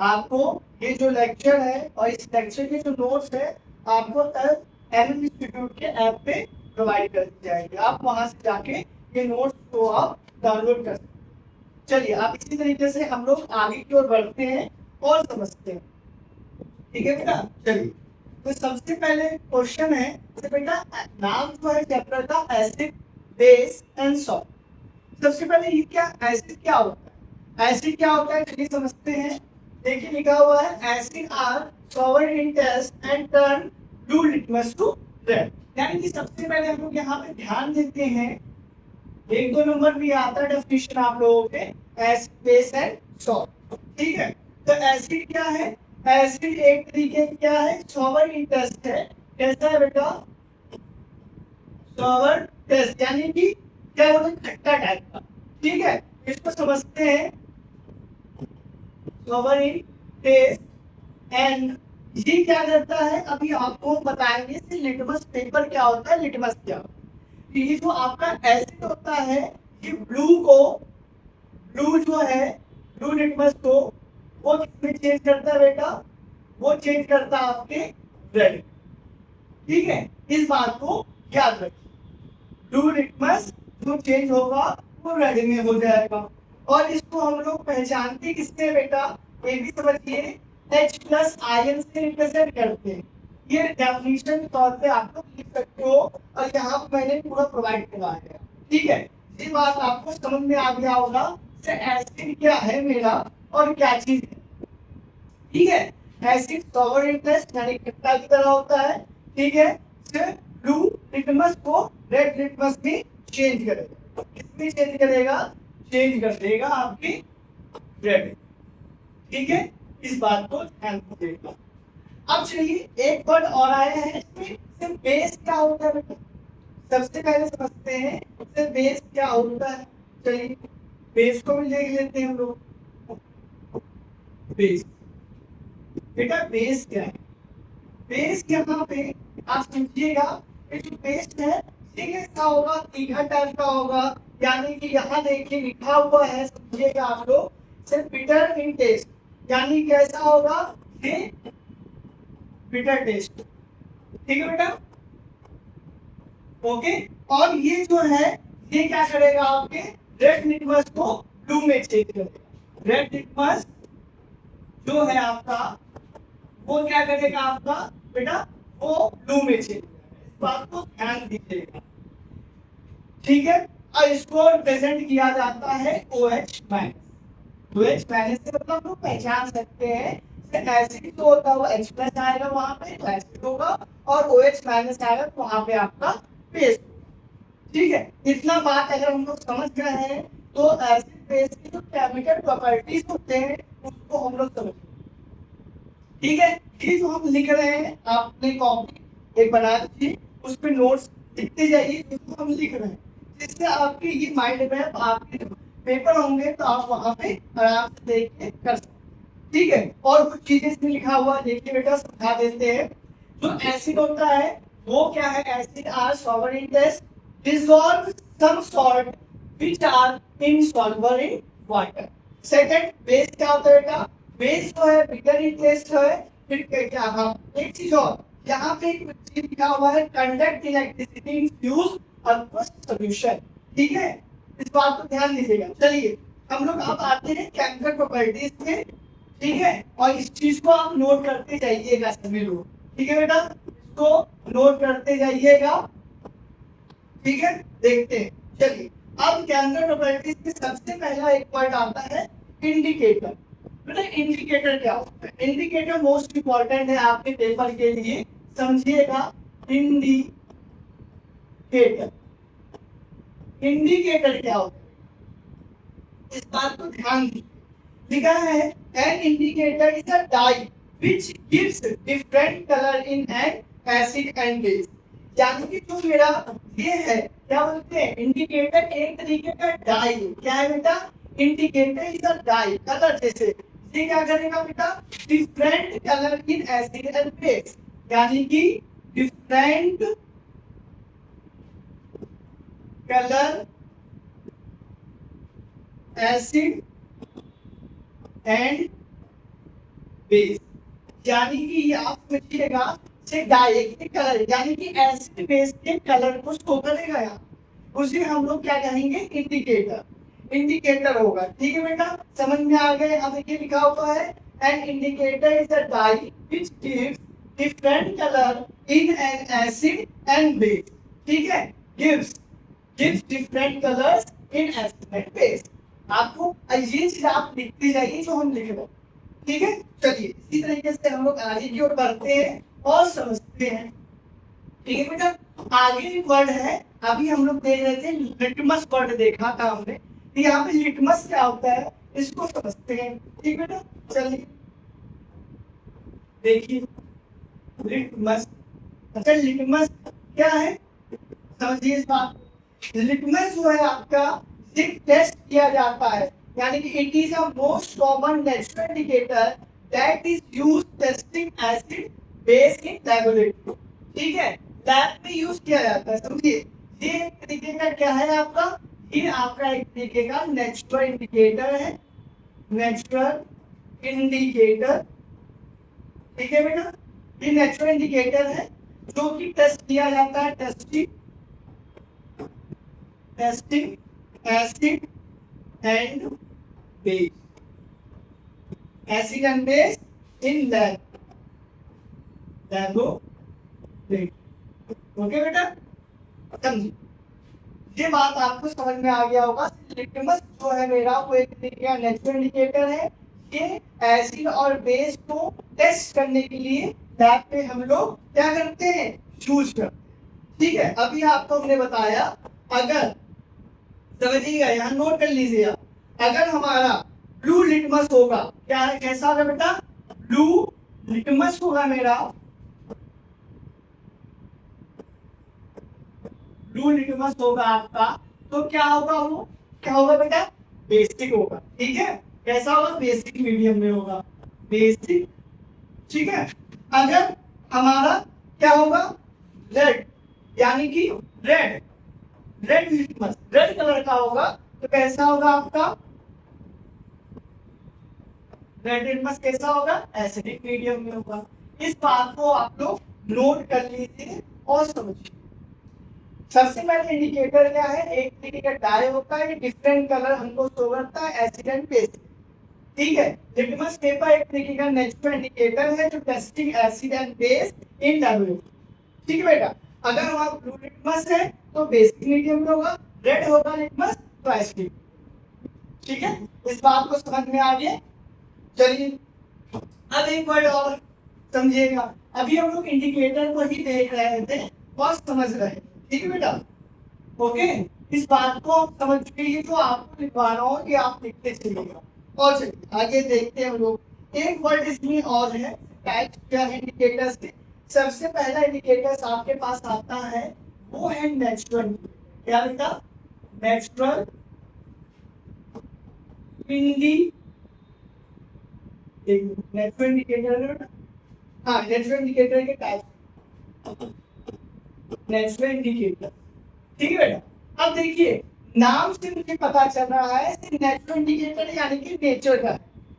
आपको ये जो लेक्चर है और इस लेक्चर के जो नोट्स है आपको एमएम इंस्टीट्यूट के ऐप पे प्रोवाइड कर दी जाएगी। आप वहां से जाके ये नोट्स को आप डाउनलोड कर सकते हैं। चलिए आप इसी तरीके से हम लोग आगे की ओर बढ़ते हैं और समझते हैं। ठीक है बेटा, चलिए तो सबसे पहले क्वेश्चन है तो बेटा नाम जो है चैप्टर का एसिड बेस एंड सॉल्ट। सबसे पहले ये क्या एसिड क्या होता है, एसिड क्या होता है चलिए समझते हैं। देखिए लिखा हुआ है acid are sour in taste and turn blue litmus to red. यानी कि सबसे पहले हम लोग यहाँ पे ध्यान देते हैं, 1-2 नंबर भी आता है डेफिनेशन आप लोगों के एसिड बेस एंड सॉल्ट। ठीक है, तो एसिड क्या है, एसिड एक तरीके क्या है सॉल्वर इन टेस्ट है। कैसा है बेटा, सॉल्वर टेस्ट यानी कि क्या बोलते हैं खट्टा टाइप का। ठीक है, इसको समझते हैं सॉल्वर इन टेस्ट एंड ये क्या करता है अभी आपको बताएंगे कि लिटमस पेपर क्या होता है, लिटमस क्या होता है। ये जो आपका एसिड होता है ये ब्लू जो है ब्लू लिटमस को वो किसमें चेंज करता है बेटा, वो चेंज करता है आपके रेड। ठीक है, इस बात को याद रखिए, ब्लू लिटमस जो चेंज होगा वो रेड में हो जाएगा। और इसको हम लोग पहचानते किससे बेटा, ये भी समझिए H प्लस आयन से रिप्रेजेंट करते हैं। ये डेफिनेशन के तौर पे आप लोग लिख सकते हो और यहाँ पे मैंने पूरा प्रोवाइड करवाया है। ठीक है, ये बात आपको समझ में आ गया होगा से एसिड क्या है मेरा और क्या चीज है। ठीक है, एसिड सॉल्वर इन टेस्ट यानी खट्टा की तरह होता है। ठीक है, ब्लू लिटमस को रेड लिटमस में चेंज करेगा। किसमें चेंज करेगा, चेंज कर देगा आपकी रेड। ठीक है, इस बात को ध्यान दीजिएगा। अब चलिए एक वर्ड और आया है इसमें, बेस क्या होता है बेटा, सबसे पहले समझते हैं बेस क्या होता है। चलिए बेस को भी देख लेते हैं हम लोग। बेस बेटा बेस क्या है, बेस यहाँ पे आप समझिएगा जो बेस है ये कैसा होगा, तीखा टाइप का होगा। यानी कि यहाँ देखिए लिखा हुआ है समझिएगा आप लोग, सिर्फ बिटर इन टेस्ट यानी कैसा होगा ये बिटर टेस्ट। ठीक है बेटा, ओके। और ये जो है ये क्या करेगा आपके रेड लिटमस को ब्लू में चेंज करेगा। रेड लिटमस जो है आपका वो क्या करेगा आपका बेटा, वो ब्लू में चेंज करेगा। इस बात को ध्यान दीजिएगा। ठीक है, और इसको रिप्रेजेंट किया जाता है OH माइनस। OH माइनस से मतलब हम लोग पहचान सकते हैं एसिड तो होता है वो H प्लस आएगा वहां पे तो एसिड होगा और OH माइनस आएगा तो वहां पे आपका बेस। ठीक है, इतना बात अगर हम लोग समझ गए हैं तो एसिड बेस की जो केमिकल प्रॉपर्टीज होते हैं उसको हम लोग समझ। ठीक है, ये जो हम लिख रहे हैं आपने कॉपी एक बना दीजिए, उस पर नोट्स लिखते जाइए जो हम लिख रहे हैं, जिससे आपके ये माइंड में आपके पेपर होंगे तो आप वहां पे आराम से देख के कर सकते। ठीक है, और कुछ चीजें इसमें लिखा हुआ देखिए बेटा समझा देते हैं। जो एसिड होता है वो क्या है, acid are sour in taste dissolve some salt which are insoluble in water. Second base क्या होता है बेटा, बेस जो है बिटर इन टेस्ट है। फिर क्या, हाँ एक चीज और यहाँ पे एक चीज लिखा हुआ है conduct electricity in fuse aqueous solution. ठीक है, इस बात को ध्यान दीजिएगा। चलिए हम लोग अब आते हैं केमिकल प्रॉपर्टीज में। ठीक है, और इस चीज को आप नोट करते जाइएगा सभी लोग। ठीक है बेटा, इसको नोट करते जाइएगा। ठीक है, देखते हैं। चलिए अब केमिकल प्रॉपर्टीज में सबसे पहला एक पॉइंट आता है इंडिकेटर। बेटा इंडिकेटर क्या होता है, इंडिकेटर मोस्ट इंपॉर्टेंट है आपके पेपर के लिए, समझिएगा। इंडिकेटर, इंडिकेटर क्या होता है इस बात को ध्यान दीजिए। लिखा है an indicator is a dye which gives different color in an acid and base। यानी कि जो मेरा ये है क्या बोलते हैं, इंडिकेटर एक तरीके का डाई है। क्या है बेटा, indicator is a die colour जैसे। ये क्या करेगा बेटा, different colour in acid and base, यानी कि different colour acid and base, यानी कि ये आप समझिएगा से डायरेक्ट कलर, यानी कि एसिड बेस के कलर को शो करेगा यहाँ, उसे हम लोग क्या कहेंगे, इंडिकेटर, इंडिकेटर होगा। ठीक है बेटा, समझ में आ गए। अब देखिए लिखा हुआ है an indicator is a dye which gives different colour in an acid and base. ठीक है, gives different colours in acid and base. आपको ये चीज आप लिखते जाइए जो हम लिख रहे हैं। ठीक है, चलिए इसी तरीके से हम लोग आगे की ओर बढ़ते हैं और समझते हैं। ठीक है बेटा, आगे एक वर्ड है, अभी हम लोग देख रहे थे लिटमस वर्ड देखा था हमने, तो यहाँ पे लिटमस क्या होता है इसको समझते हैं। ठीक बेटा, चलिए देखिए लिटमस। अच्छा, लिटमस क्या है समझिए इस बात को। लिटमस जो है आपका टेस्ट किया जाता है, यानी कि it is a most common natural indicator that is used testing acid base in laboratory. ठीक है, लैब में यूज किया जाता है, समझिए। ये एक तरीके का क्या है आपका, ये आपका एक तरीके का नेचुरल इंडिकेटर है, नेचुरल इंडिकेटर। ठीक है बेटा, ये नेचुरल इंडिकेटर है जो कि टेस्ट किया जाता है, testing acid and base, acid and base in laboratory. Okay बेटा, समझिए ये बात आपको समझ में आ गया होगा। लिटमस जो है मेरा वो एक नेचुरल इंडिकेटर है, ये एसिड और बेस को टेस्ट करने के लिए लैब पे हम लोग क्या करते हैं, यूज करते हैं। ठीक है, अभी आपको हमने बताया, अगर समझिएगा यहाँ नोट कर लीजिएगा, अगर हमारा ब्लू लिटमस होगा, क्या है कैसा होगा बेटा, ब्लू लिटमस होगा मेरा, ब्लू लिटमस होगा आपका, तो क्या होगा, वो क्या होगा बेटा, बेसिक होगा। ठीक है, कैसा होगा, बेसिक मीडियम में होगा, बेसिक। ठीक है, अगर हमारा क्या होगा, रेड, यानी कि red, red litmus red colour का होगा, तो कैसा होगा आपका, रेड लिटमस कैसा होगा, एसिडिक मीडियम में होगा। इस बात को आप लोग नोट कर लीजिए और समझिए। सबसे पहले इंडिकेटर क्या है, एक तरीके का डाई होता है, डिफरेंट कलर हमको शो करता है, एसिड एंड बेस। ठीक है, लिटमस पेपर एक तरीके का नेचुरल इंडिकेटर है जो testing acid and base in laboratory. ठीक है बेटा, अगर हमारा ब्लू लिटमस है तो बेसिक मीडियम में होगा, रेड होगा लिटमस तो एसिडिक। ठीक है, इस बात को समझ में आ गया। चलिए अब एक वर्ड और समझिएगा, अभी हम लोग इंडिकेटर को ही देख रहे थे और समझ रहे हैं। ठीक है बेटा, ओके, इस बात को आप समझ चुके हैं, जो आपको लिखवा रहा हूँ ये आप लिखते चलिएगा। और चलिए आगे देखते हैं हम लोग, एक वर्ड इसमें और है, टाइप क्या है इंडिकेटर्स के। सबसे पहला इंडिकेटर्स आपके पास आता है वो है नेचुरल, क्या बेटा, नेचुरल नेचुरल इंडिकेटर, हाँ नेचुरल इंडिकेटर के टाइप, नेचुरल इंडिकेटर। ठीक है बेटा, अब देखिए नाम से मुझे पता चल रहा है नेचुरल इंडिकेटर यानी कि नेचर का,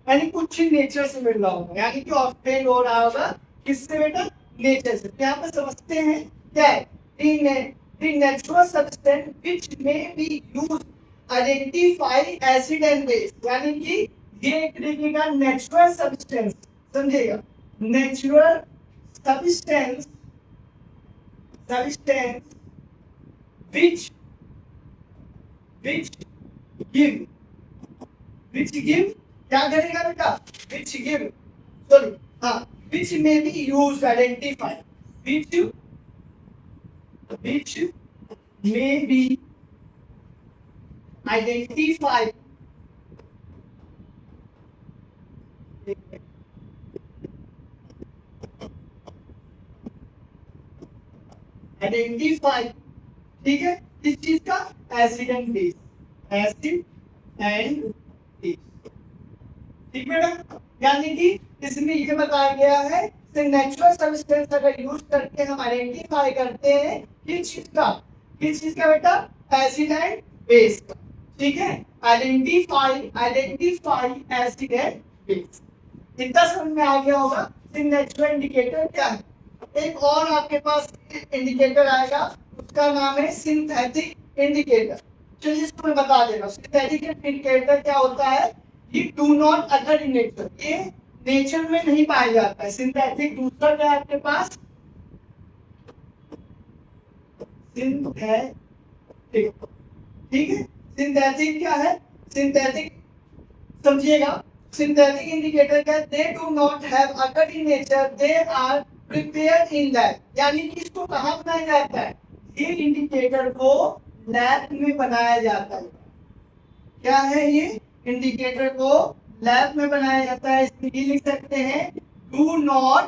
यानी कुछ नेचर से मिल रहा होगा, यानी कि ऑब्टेन हो रहा होगा किससे बेटा, नेचर से। यहाँ पे समझते हैं क्या है, the natural substance which may be used identify acid and base, यानी कि ये एक तरीके का नेचुरल सब्सटेंस, समझिएगा, नेचुरल सब्सटेंस which give क्या करेगा बेटा, which give, sorry, हाँ, which may be used identify, which may be identify identify. ठीक है, इस चीज का acid and base, acid and base. ठीक बेटा, यानी कि इसमें ये बताया गया है कि नेचुरल सब्सटेंस अगर यूज करके हम आइडेंटिफाई करते हैं किस चीज का बेटा, एसिड एंड बेस का। ठीक है, आइडेंटिफाई एसिड एंड बेस। इतना समझ में आ गया होगा सिग्नेचर इंडिकेटर क्या है। एक और आपके पास इंडिकेटर आएगा, उसका नाम है सिंथेटिक इंडिकेटर। चलिए इसको मैं बता दे रहा हूँ। सिंथेटिक इंडिकेटर क्या होता है, ये do not occur in nature, ये नेचर में नहीं पाया जाता है। सिंथेटिक दूसरा क्या है आपके पास, सिंथेटिक, ठीक है। सिंथेटिक क्या है, सिंथेटिक समझिएगा, सिंथेटिक इंडिकेटर क्या है, they do not have occur in nature, they are prepared in lab. यानी कि इसको कहाँ बनाया जाता है, ये इंडिकेटर को लैब में बनाया जाता है। क्या है ये, इंडिकेटर को लैब में बनाया जाता है। इसमें ये लिख सकते हैं, do not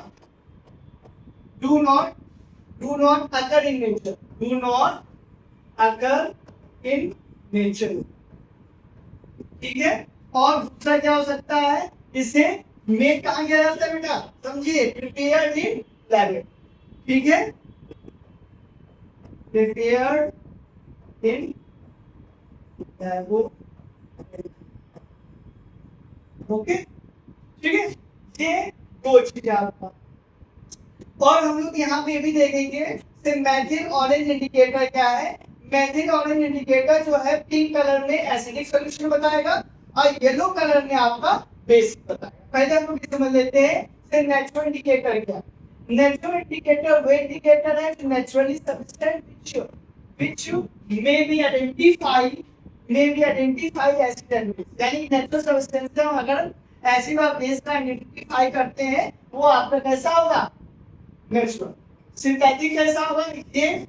occur in nature, do not occur in nature, ठीक है। और दूसरा क्या हो सकता है, इसे मेक कहा गया जाता है बेटा, समझिए, प्रिपेयर्ड इन लैब, ठीक है, प्रिपेयर्ड इन लैब, ओके, ठीक है। ये दो चीजें आपका। और हम लोग यहाँ पे भी देखेंगे मेथिल ऑरेंज इंडिकेटर क्या है। मेथिल ऑरेंज इंडिकेटर जो है पिंक कलर में एसिडिक सॉल्यूशन बताएगा और येलो कलर में आपका बेसिक बताएगा। पहले हम लोग समझ लेते हैं नेचुरल इंडिकेटर क्या है। नेचुरल इंडिकेटर वो इंडिकेटर है naturally substance which may be identify acid and base, यानी नेचुरल सब्सटेंस से अगर एसिड और बेस का आइडेंटिफाई करते हैं वो आपका कैसा होगा, नेचुरल। सिंथेटिक कैसा होगा, ये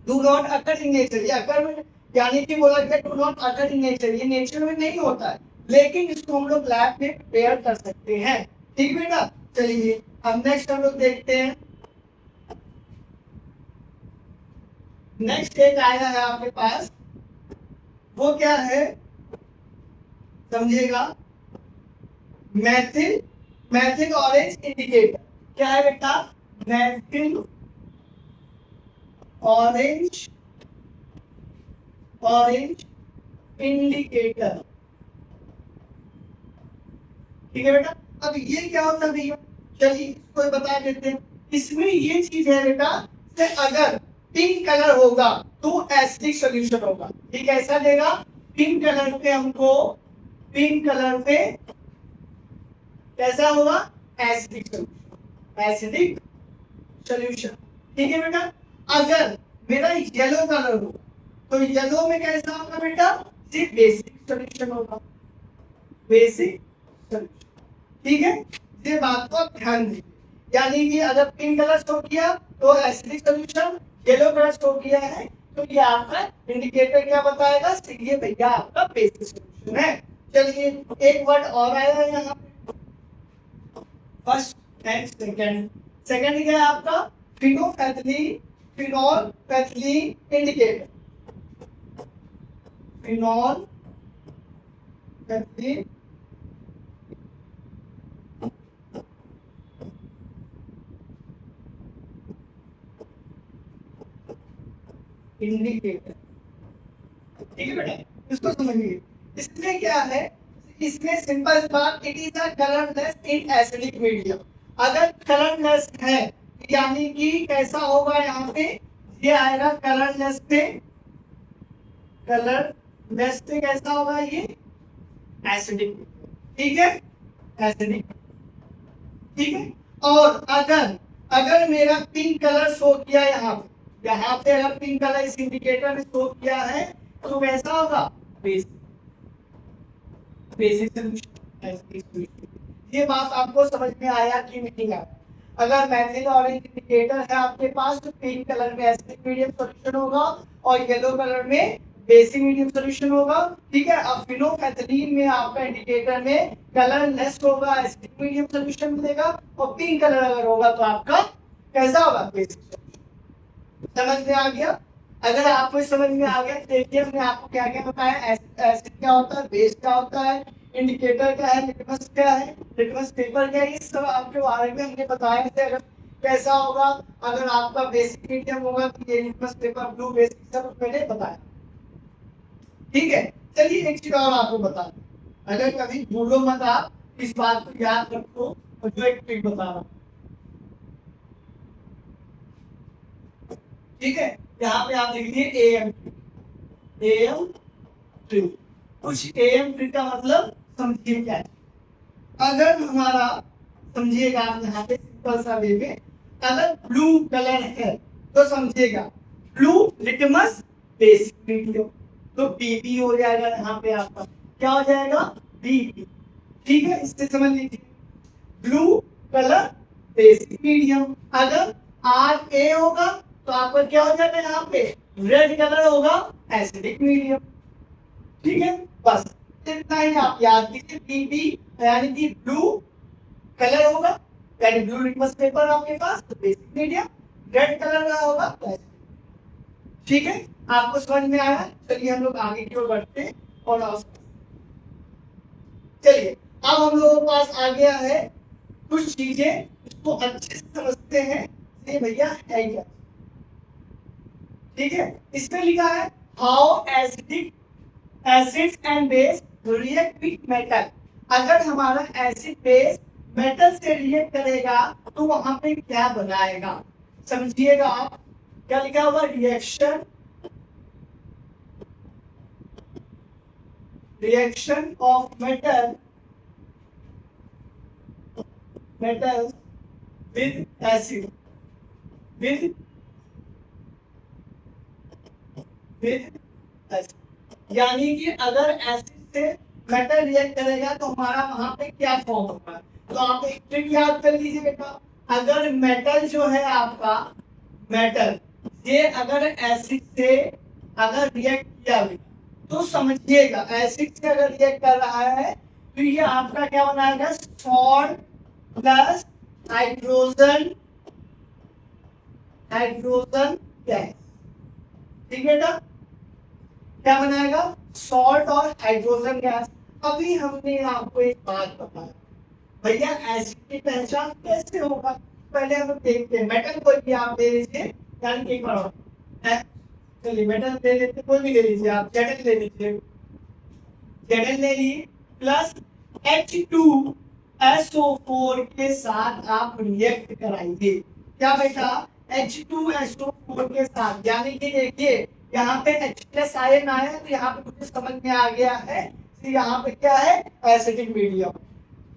do not occur in nature, ये अकर में यानी कि बोला गया do not occur in nature, ये नेचर में नहीं होता है, लेकिन इसको हम लोग लैब में प्रिपेयर कर सकते हैं, ठीक बेटा। चलिए अब नेक्स्ट हम लोग देखते हैं। नेक्स्ट एक आया है आपके पास, वो क्या है समझिएगा, मेथिल ऑरेंज इंडिकेटर। क्या है बेटा, मेथिल ऑरेंज इंडिकेटर, ठीक है बेटा। अब ये क्या होता है भैया, चलिए इसको बता देते हैं। इसमें ये चीज है बेटा, अगर पिंक कलर होगा तो एसिडिक सॉल्यूशन होगा, ठीक है, ऐसा देगा। पिंक कलर पे हमको, पिंक कलर पे कैसा होगा, एसिडिक सॉल्यूशन, ठीक है बेटा। अगर मेरा येलो कलर हो तो येलो में कैसा होगा बेटा, सिर्फ बेसिक सॉल्यूशन होगा, बेसिक सॉल्यूशन, ठीक है। ये बात को ध्यान दीजिए, यानी कि अगर पिंक कलर शो किया तो acidic solution, yellow colour show किया है तो ये आपका इंडिकेटर क्या बताएगा, ये भैया आपका बेसिक सॉल्यूशन है। चलिए एक वर्ड और आया है यहाँ पे, फर्स्ट एंड सेकंड। सेकंड क्या है आपका, फिनोल्फेथिलीन इंडिकेटर, फिनोल्फेथिलीन इंडिकेटर, ठीक है बेटा, इसको समझिए। इसमें क्या है, इसमें सिंपल बात, it is a colourless in acidic medium. अगर कलरलेस है यानी कि कैसा होगा, यहाँ पे ये आएगा कलरलेस पे, कलरलेस पे कैसा होगा, ये एसिडिक, ठीक है, एसिडिक, ठीक है। और अगर मेरा पिंक कलर शो किया यहाँ पे अगर पिंक कलर इस इंडिकेटर में शो किया है तो वैसा होगा बेसिक सॉल्यूशन। ये बात आपको समझ में आया कि नहीं आया। अगर मेथिल ऑरेंज इंडिकेटर है आपके पास तो पिंक कलर में एसिडिक मीडियम सॉल्यूशन होगा और येलो कलर में बेसिक मीडियम सॉल्यूशन होगा, ठीक है। अब फिनोल्फेथिलीन में आपका इंडिकेटर में कलरलेस होगा, एसिडिक मीडियम सॉल्यूशन मिलेगा, और पिंक कलर अगर होगा तो आपका कैसा होगा, बेसिक। समझ में आ गया। अगर आपको समझ में आ गया तो देखिए हमने आपको क्या क्या बताया, एसिड क्या होता है, बेस क्या होता है, इंडिकेटर क्या है, लिटमस क्या है, लिटमस पेपर क्या है, ये सब आपके बारे में हमने बताया थे। अगर कैसा होगा, अगर आपका बेसिक मीडियम होगा तो ये लिटमस पेपर, ब्लू, बेसिक सब मैंने बताया, ठीक है। चलिए एक चीज और आपको बता दूं, अगर कभी भूलो मत आप, इस बात को याद रखो और जो एक ट्रिक बता रहा हूं, ठीक है। यहाँ पे आप लिख दिए एम ट्री। कुछ एम ट्री का मतलब समझिए क्या है। अगर हमारा समझिएगा आप यहाँ पे सिंपल सा वे में, अगर ब्लू कलर है तो समझिएगा ब्लू लिटमस बेसिक मीडियम, तो बीबी हो जाएगा यहाँ पे आपका, क्या हो जाएगा बीबी, ठीक है। इससे समझ लीजिए ब्लू कलर बेसिक मीडियम। अगर आर ए होगा तो आपका क्या हो जाएगा यहाँ पे रेड कलर होगा एसिडिक मीडियम, ठीक है। बस इतना ही आप याद कीजिए, बीबी यानी कि ब्लू कलर होगा, यानी ब्लू लिटमस पेपर आपके पास तो बेसिक मीडियम, रेड कलर का होगा तो, ठीक है। आपको समझ में आया। चलिए हम लोग आगे की ओर बढ़ते हैं और चलिए अब हम लोगों के पास आ गया है कुछ चीजें, इसको अच्छे से समझते हैं ये भैया है क्या, ठीक है। इसमें लिखा है how acidic acids and base react with metal. अगर हमारा एसिड बेस मेटल से रिएक्ट करेगा तो वहां पे क्या बनाएगा, समझिएगा आप। क्या लिखा हुआ reaction of metal with acid with acid, यानी कि अगर एसिड से मेटल रिएक्ट करेगा तो हमारा वहां पे क्या फॉर्म होगा। तो आप एक ट्रिक याद कर लीजिए बेटा, अगर मेटल जो है आपका मेटल ये अगर एसिड से अगर रिएक्ट किया तो समझिएगा एसिड से अगर रिएक्ट कर रहा है तो ये आपका क्या बनाएगा सॉल्ट प्लस हाइड्रोजन गैस, ठीक है बेटा। क्या बनाएगा सॉल्ट और हाइड्रोजन गैस। अभी हमने आपको एक बात बताया भैया एसिड की पहचान कैसे होगा, पहले हम देखते हैं। मेटल कोई भी आप दे लीजिए, यानी कि चलिए मेटल दे लेते, कोई भी ले लीजिए आप, जेडल ले लीजिए, जेडल ले लिए प्लस H2SO4 के साथ आप रिएक्ट कराइए। क्या बेटा H2SO4 के साथ, यानी कि देखिए यहाँ पे H प्लस आयन आया तो यहाँ पे मुझे समझ में आ गया है कि यहाँ पे क्या है एसिडिक मीडियम।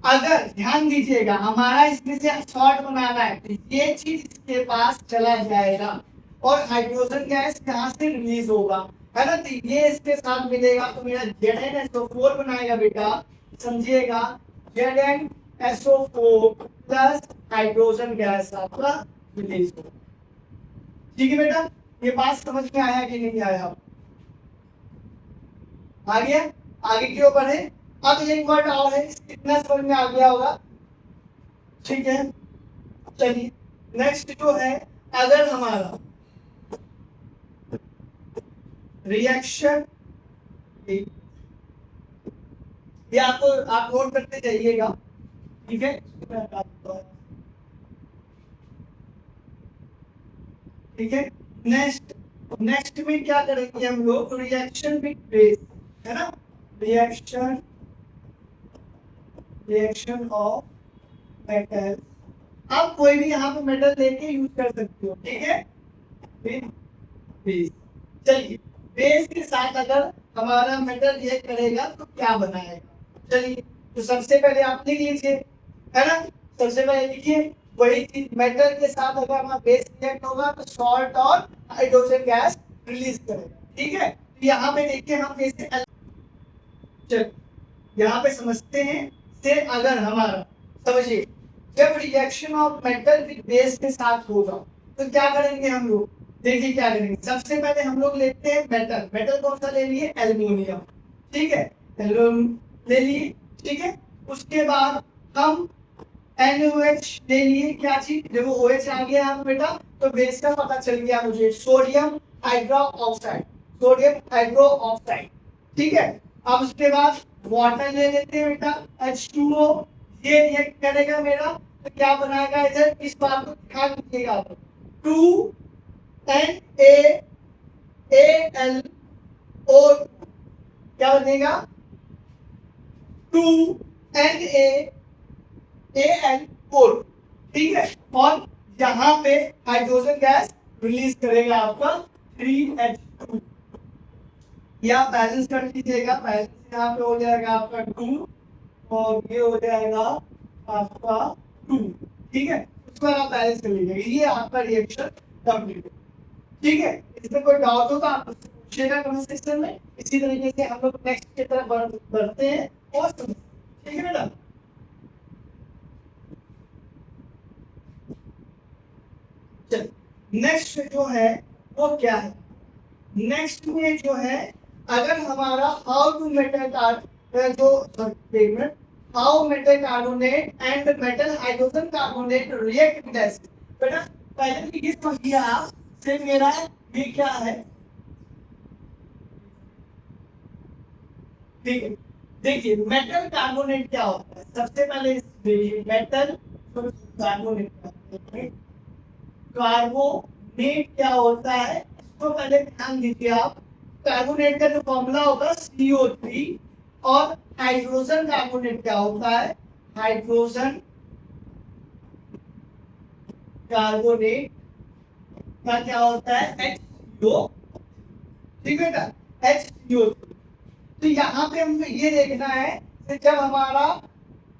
अगर ध्यान दीजिएगा हमारा इसमें से सॉल्ट बनाना है तो ये चीज इसके पास चला जाएगा और हाइड्रोजन गैस यहाँ से रिलीज होगा, है ना। तो ये इसके साथ मिलेगा तो मेरा ZnSO4 बनाएगा बेटा, समझिएगा ZnSO4 प्लस हाइड्रोजन गैस आपका रिलीज होगा, ठीक है बेटा। ये बात समझ में आया कि नहीं आया, आगे आगे की ओर बढ़े। अब एक वर्ड और है, कितना समझ में आ गया होगा, ठीक है। चलिए नेक्स्ट जो है, अगर हमारा रिएक्शन, ये आपको आप नोट करते जाइएगा, ठीक है। ठीक है नेक्स्ट में क्या करेंगे हम लोग रिएक्शन विद बेस, है ना। रिएक्शन ऑफ मेटल, आप कोई भी यहाँ पे मेटल लेके यूज कर सकते हो, ठीक है। बेस, चलिए बेस के साथ अगर हमारा मेटल रिएक्ट करेगा तो क्या बनाएगा, चलिए तो सबसे पहले आप लिख लीजिए, है ना। सबसे पहले लिखिए वही चीज, मेटल के साथ अगर हमारा बेस रिएक्ट होगा तो सॉल्ट और हाइड्रोजन गैस रिलीज करेगा, ठीक है। तो यहाँ पे देखिए हम कैसे, चलिए यहाँ पे समझते हैं से अगर हमारा, समझिए जब reaction of metal with base के साथ होगा तो क्या करेंगे हम लोग, देखिए क्या करेंगे। सबसे पहले हम लोग लेते हैं मेटल कौन सा ले लिए एल्युमिनियम, ठीक है, एल्युमिनियम ले लिए, ठीक है। उसके बाद हम NaOH ले लिए, क्या चीज देखो OH आ गया यहाँ बेटा, तो बेस का पता चल गया मुझे सोडियम हाइड्रोक्साइड, ठीक है। अब उसके बाद वाटर ले लेते हैं बेटा H2O, ये रिएक्ट करेगा मेरा तो क्या बनाएगा, इधर इस बात को ध्यान रखिएगा, 2NaAlO क्या बनेगा, 2 NaAl4, ठीक है, और यहाँ पे हाइड्रोजन गैस रिलीज करेगा आपका 3H2, या बैलेंस कर लीजिएगा, बैलेंस यहाँ पे हो जाएगा आपका 2 और ये हो जाएगा आपका 2, ठीक है, उसको आप बैलेंस कर लीजिएगा, ये आपका रिएक्शन कंप्लीट है, ठीक है। इसमें कोई डाउट हो तो आप पूछिएगा कमेंट सेक्शन में। इसी तरीके से हम लोग नेक्स्ट की तरफ बढ़ते हैं और ठीक है बेटा। चल नेक्स्ट जो है वो क्या है, नेक्स्ट में जो है अगर हमारा हाउ टू मेटल जो payment how metal carbonate and metal hydrogen carbonate react with acid, बेटा पहले भी किस समझ लिया आप से मेरा ये क्या है, ठीक है। देखिए मेटल कार्बोनेट क्या होता है, सबसे पहले मेटल कार्बोनेट कार्बोनेट क्या होता है इसको पहले ध्यान दीजिए आप। कार्बोनेट का जो फॉर्मूला होगा CO3, और हाइड्रोजन कार्बोनेट क्या होता है, हाइड्रोजन कार्बोनेट का क्या होता है H2O, ठीक है बेटा, H2O। तो यहाँ पे हमको ये देखना है कि जब हमारा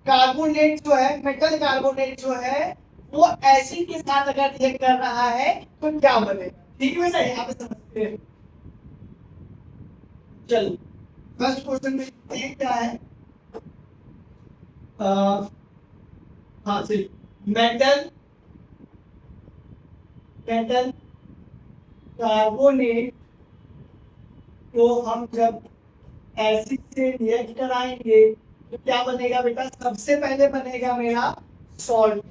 कार्बोनेट जो है मेटल कार्बोनेट जो है वो एसिड के साथ अगर रिएक्ट कर रहा है तो क्या बनेगा, ठीक है बेटा, यहाँ पे समझते हैं। चलो फर्स्ट क्वेश्चन में ये क्या है, हाँ सही, मेटल मेटल कार्बोनेट को हम जब एसिड से रिएक्ट कराएंगे तो क्या बनेगा बेटा, सबसे पहले बनेगा मेरा सॉल्ट,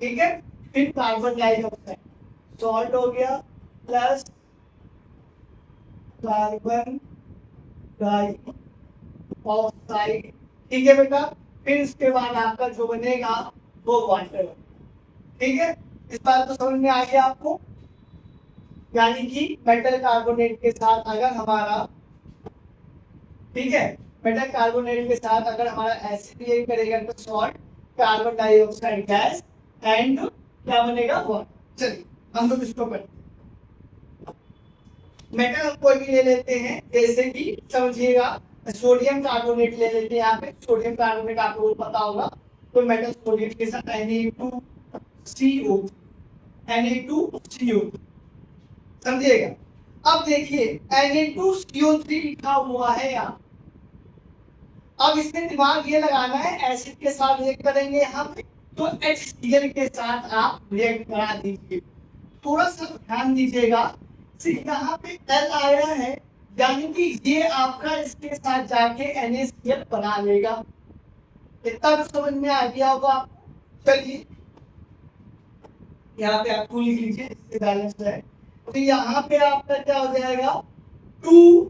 ठीक है, फिर कार्बन डाइऑक्साइड, सॉल्ट हो गया प्लस कार्बन डाइऑक्साइड, ठीक है बेटा, फिर इसके बाद आपका जो बनेगा वो वाटर, ठीक है। इस बात तो समझ में आ गया आपको, यानी कि मेटल कार्बोनेट के साथ अगर हमारा, ठीक है, मेटल कार्बोनेट के साथ अगर हमारा एसिड रिएक्ट करेगा तो salt, carbon dioxide gas and क्या बनेगा वाटर। चलिए हम लोग इसको करते हैं, मेटल हम कोई भी ले लेते हैं, जैसे कि समझिएगा सोडियम कार्बोनेट ले लेते हैं, यहाँ पे सोडियम कार्बोनेट आपको पता होगा, तो मेटल सोडियम के साथ Na2CO, Na2CO, समझिएगा। अब देखिए Na2CO3 लिखा हुआ है यहाँ, अब इसमें दिमाग ये लगाना है एसिड के साथ रिएक्ट करेंगे हम तो HCl के साथ आप रिएक्ट करा दीजिए, थोड़ा सा ध्यान दीजिएगा, यहाँ पे L आया है यानी कि ये आपका इसके साथ जाके NaCl बना लेगा, इतना तो समझ में आ गया होगा। चलिए यहाँ पे आपको लिख लीजिए, इससे बैलेंस है, तो यहाँ पे आपका क्या हो जाएगा 2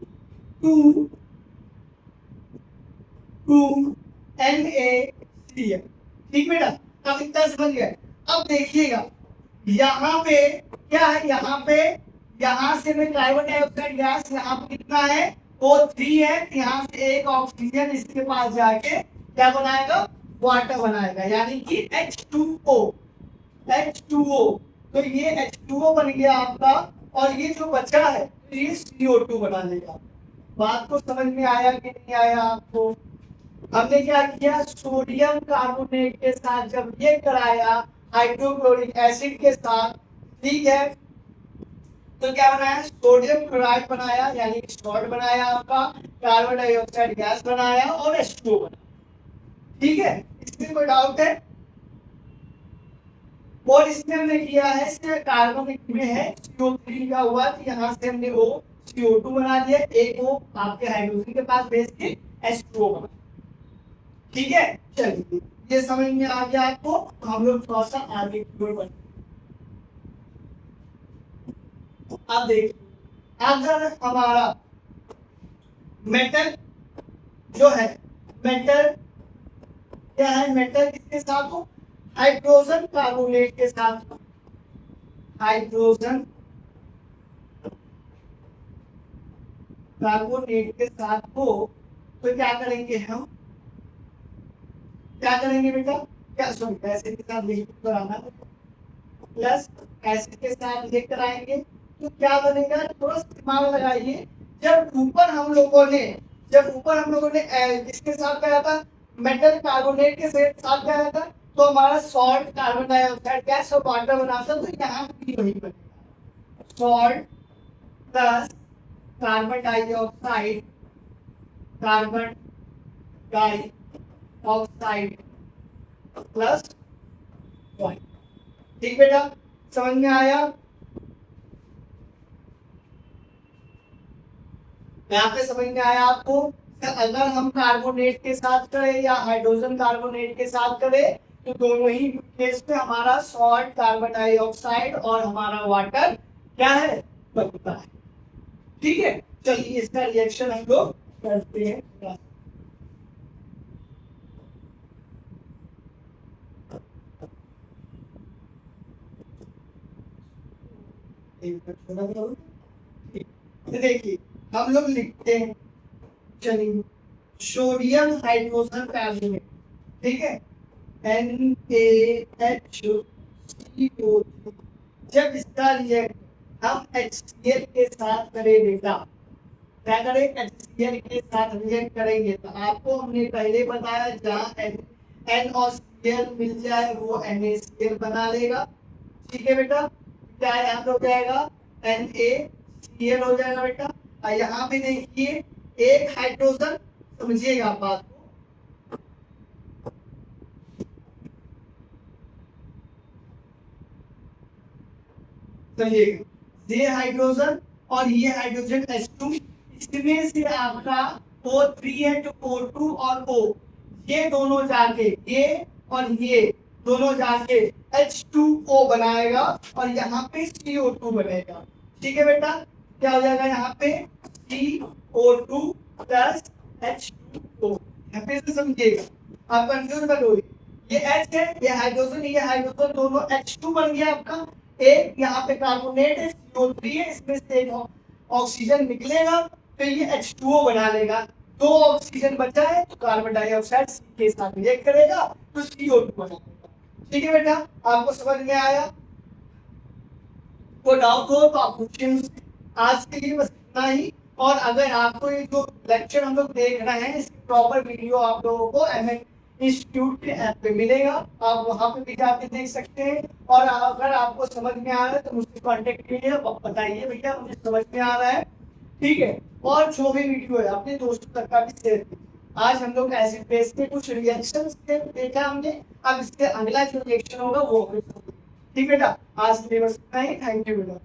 NaCl, ठीक बेटा, अब इतना समझ गए। अब देखिएगा यहाँ पे क्या है, यहाँ से में कार्बन डाइऑक्साइड गैस यहाँ पे कितना है O3 है, यहाँ से एक ऑक्सीजन इसके पास जाके क्या बनाएगा वाटर बनाएगा, यानी कि H2O, तो ये H2O बन गया आपका, और ये जो बचा है तो ये CO2 बना लेगा। बात को समझ में आया कि नहीं आया आपको, हमने क्या किया, सोडियम कार्बोनेट के साथ जब ये कराया हाइड्रोक्लोरिक एसिड के साथ, ठीक है, तो क्या बनाया, सोडियम क्लोराइड बनाया, यानी सॉल्ट बनाया आपका, कार्बन डाइऑक्साइड गैस बनाया और H2O बनाया, ठीक है, इसमें कोई डाउट है। और इसमें हमने किया है, इसमें कार्बन में है CO3 का हुआ, तो यहाँ से हमने वो CO2 बना दिया, एक वो आपके हाइड्रोजन के पास भेज के H2O बना, ठीक है। चलिए ये समझ में आ गया आपको, हम लोग थोड़ा सा आगे की ओर बढ़ते। अब देखिए अगर हमारा मेटल जो है, मेटल क्या है, मेटल किसके साथ हो, हाइड्रोजन कार्बोनेट के साथ, हाइड्रोजन कार्बोनेट के साथ हो, तो क्या करेंगे हम, क्या करेंगे बेटा, क्या सुन एसिड के साथ रिएक्ट कराना प्लस एसिड के साथ रिएक्ट कराएंगे तो क्या बनेगा, थोड़ा दिमाग लगाइए। जब ऊपर हम लोगों ने किसके साथ कराया था, मेटल कार्बोनेट के साथ कराया था, तो हमारा सॉल्ट कार्बन डाइऑक्साइड गैस और वाटर बनाता, तो यहाँ भी वही बनेगा salt plus carbon dioxide, carbon dioxide plus water. ठीक बेटा, समझ में आया। यहाँ पे समझ में आया आपको। अगर हम कार्बोनेट के साथ करें या हाइड्रोजन कार्बोनेट के साथ करें तो दोनों ही केस पे हमारा सॉल्ट कार्बन डाइऑक्साइड और हमारा वाटर क्या है, बनता है। ठीक है, चलिए इसका रिएक्शन हम लोग करते हैं। देखिए हम लोग लिखते हैं, चलिए सोडियम हाइड्रोजन कार्बोनेट, ठीक है, NaHCO। जब इसका रिएक्ट हम HCl के साथ करें बेटा, क्या करें, HCl के साथ रिएक्ट करेंगे तो आपको हमने पहले बताया जहाँ N और Cl मिल जाए वो NaCl बना लेगा। ठीक है बेटा, क्या याद हो जाएगा, NaCl हो जाएगा बेटा। और यहाँ पे देखिए एक हाइड्रोजन, समझिएगा बात को, ये हाइड्रोजन और ये हाइड्रोजन H2, इसमें से आपका O3H2 और O, ये दोनों जाके ये और ये दोनों जाके H2O बनाएगा और यहाँ पे CO2 बनेगा। ठीक है बेटा, क्या हो जाएगा यहाँ पे CO2 प्लस H2O। यहाँ पे से समझिएगा, आप कंफ्यूज मत होइए, ये H है, ये हाइड्रोजन दोनों H2 बन गया आपका। एक यहाँ पे कार्बोनेट है CO3 है, इसमें से एक ऑक्सीजन निकलेगा तो ये H2O बना लेगा। दो ऑक्सीजन बचा है तो कार्बन डाइऑक्साइड के साथ रिएक्ट करेगा तो CO2 बना लेगा। ठीक है बेटा, आपको समझ में आया। तो डाउट हो तो आप पूछें। आज के लिए बस इतना ही। और अगर आपको ये जो लेक्चर हम लोग देख रहे हैं इसकी प्रॉपर वीडियो आप लोगों को एमएन इंस्टीट्यूट के ऐप पे मिलेगा, आप वहां पे भी जाके देख सकते हैं। और अगर आपको समझ में आ रहा है तो मुझसे कांटेक्ट कीजिए, बताइए भैया मुझे समझ में आ रहा है। ठीक है, और जो भी वीडियो है अपने दोस्तों तक का भी शेयर कीजिए। आज हम लोग एसिड बेस के कुछ रिएक्शन देखा हमने, अब इसके अगला जो रिएक्शन होगा वो ठीक बेटा। आज के लिए बस इतना ही, थैंक यू बेटा।